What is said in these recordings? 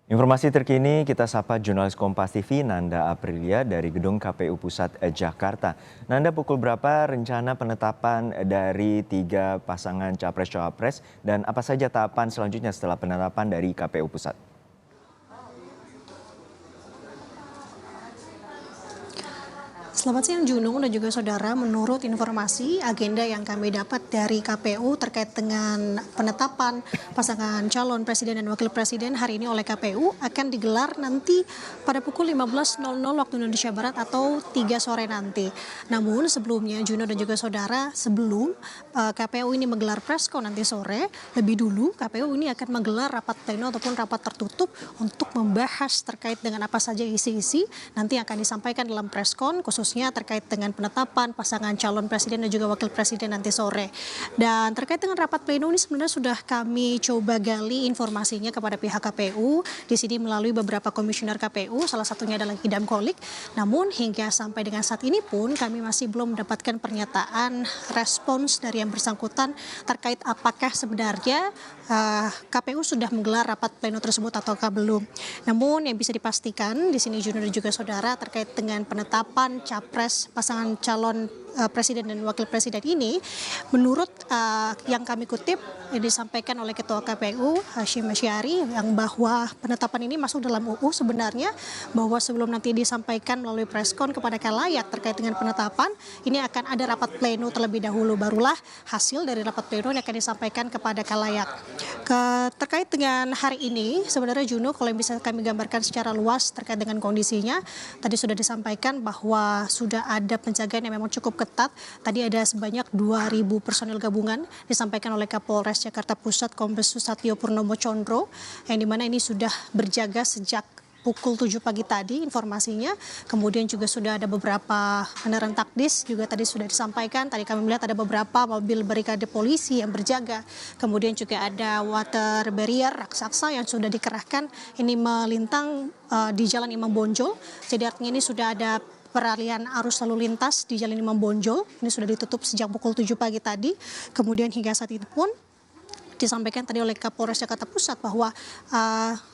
Informasi terkini kita sapa jurnalis Kompas TV Nanda Aprilia dari Gedung KPU Pusat Jakarta. Nanda, pukul berapa rencana penetapan dari 3 pasangan Capres-Cawapres dan apa saja tahapan selanjutnya setelah penetapan dari KPU Pusat? Selamat siang Junung dan juga saudara, menurut informasi agenda yang kami dapat dari KPU terkait dengan penetapan pasangan calon presiden dan wakil presiden hari ini oleh KPU akan digelar nanti pada pukul 15.00 waktu Indonesia Barat atau 3 sore nanti. Namun sebelumnya Juno dan juga saudara, sebelum KPU ini menggelar preskon nanti sore, lebih dulu KPU ini akan menggelar rapat pleno ataupun rapat tertutup untuk membahas terkait dengan apa saja isi-isi nanti akan disampaikan dalam preskon, khususnya terkait dengan penetapan pasangan calon presiden dan juga wakil presiden nanti sore. Dan terkait dengan rapat pleno ini sebenarnya sudah kami coba gali informasinya kepada pihak KPU di sini melalui beberapa komisioner KPU, salah satunya adalah Idam Kolik. Namun hingga sampai dengan saat ini pun kami masih belum mendapatkan pernyataan respons dari yang bersangkutan terkait apakah sebenarnya KPU sudah menggelar rapat pleno tersebut ataukah belum. Namun yang bisa dipastikan di sini Juno dan juga saudara terkait dengan penetapan capres pasangan calon presiden dan wakil presiden ini, menurut yang kami kutip yang disampaikan oleh Ketua KPU Hashim Asyari yang bahwa penetapan ini masuk dalam UU sebenarnya, bahwa sebelum nanti disampaikan melalui preskon kepada khalayak terkait dengan penetapan ini akan ada rapat pleno terlebih dahulu, barulah hasil dari rapat pleno yang akan disampaikan kepada khalayak. Terkait dengan hari ini sebenarnya Juno, kalau yang bisa kami gambarkan secara luas terkait dengan kondisinya, tadi sudah disampaikan bahwa sudah ada penjagaan yang memang cukup ketat. Tadi ada sebanyak 2.000 personil gabungan disampaikan oleh Kapolres Jakarta Pusat Kombes Susatyo Purnomo Condro, yang dimana ini sudah berjaga sejak pukul 7 pagi tadi informasinya. Kemudian juga sudah ada beberapa kendaraan taktis juga tadi sudah disampaikan. Tadi kami melihat ada beberapa mobil barikade polisi yang berjaga. Kemudian juga ada water barrier raksasa yang sudah dikerahkan ini melintang di Jalan Imam Bonjol. Jadi artinya ini sudah ada peralihan arus lalu lintas di Jalan Imam Bonjol. Ini sudah ditutup sejak pukul 7 pagi tadi. Kemudian hingga saat ini pun disampaikan tadi oleh Kapolres Jakarta Pusat bahwa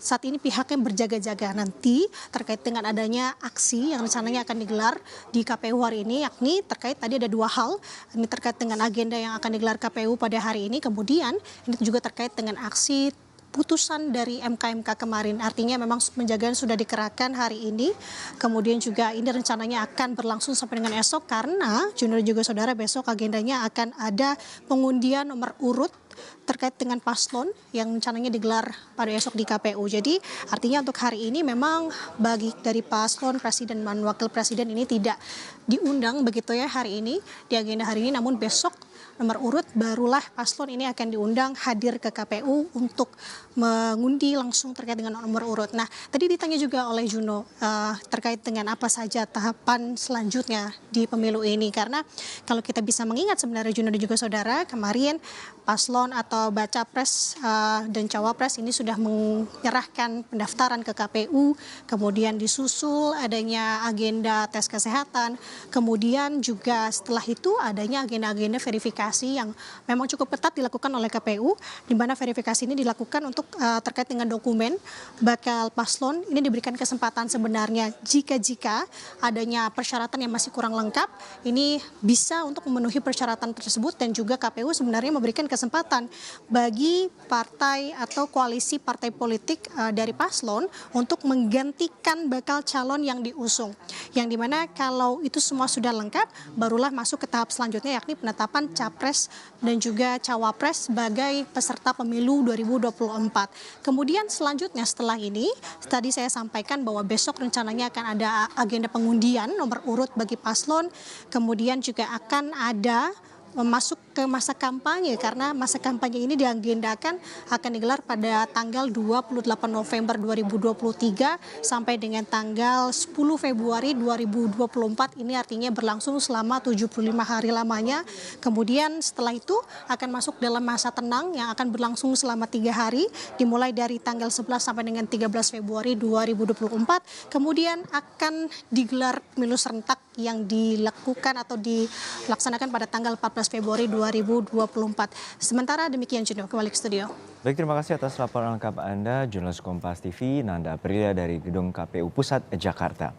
saat ini pihaknya berjaga-jaga nanti terkait dengan adanya aksi yang rencananya akan digelar di KPU hari ini, yakni terkait tadi ada 2 hal. Ini terkait dengan agenda yang akan digelar KPU pada hari ini, kemudian ini juga terkait dengan aksi putusan dari MK kemarin. Artinya memang penjagaan sudah dikerahkan hari ini. Kemudian juga ini rencananya akan berlangsung sampai dengan esok karena Junior juga saudara besok agendanya akan ada pengundian nomor urut terkait dengan paslon yang rencananya digelar pada esok di KPU. Jadi artinya untuk hari ini memang bagi dari paslon presiden dan wakil presiden ini tidak diundang begitu ya hari ini di agenda hari ini, namun besok nomor urut barulah paslon ini akan diundang hadir ke KPU untuk mengundi langsung terkait dengan nomor urut. Nah, tadi ditanya juga oleh Juno terkait dengan apa saja tahapan selanjutnya di pemilu ini, karena kalau kita bisa mengingat sebenarnya Juno dan juga saudara, kemarin paslon atau baca pres dan cawapres ini sudah menyerahkan pendaftaran ke KPU, kemudian disusul adanya agenda tes kesehatan, kemudian juga setelah itu adanya agenda-agenda verifikasi yang memang cukup ketat dilakukan oleh KPU, di mana verifikasi ini dilakukan untuk terkait dengan dokumen bakal paslon ini diberikan kesempatan sebenarnya jika adanya persyaratan yang masih kurang lengkap, ini bisa untuk memenuhi persyaratan tersebut, dan juga KPU sebenarnya memberikan kesempatan bagi partai atau koalisi partai politik dari paslon untuk menggantikan bakal calon yang diusung, yang dimana kalau itu semua sudah lengkap barulah masuk ke tahap selanjutnya, yakni penetapan capres dan juga cawapres sebagai peserta pemilu 2024. Kemudian selanjutnya setelah ini tadi saya sampaikan bahwa besok rencananya akan ada agenda pengundian nomor urut bagi paslon, kemudian juga akan ada masuk ke masa kampanye, karena masa kampanye ini diagendakan akan digelar pada tanggal 28 November 2023 sampai dengan tanggal 10 Februari 2024. Ini artinya berlangsung selama 75 hari lamanya. Kemudian setelah itu akan masuk dalam masa tenang yang akan berlangsung selama 3 hari dimulai dari tanggal 11 sampai dengan 13 Februari 2024. Kemudian akan digelar pemilu serentak yang dilakukan atau dilaksanakan pada tanggal 14 Februari 2024. Sementara demikian Juno, kembali ke studio. Baik, terima kasih atas laporan lengkap Anda, jurnalis Kompas TV Nanda Aprilia dari Gedung KPU Pusat Jakarta.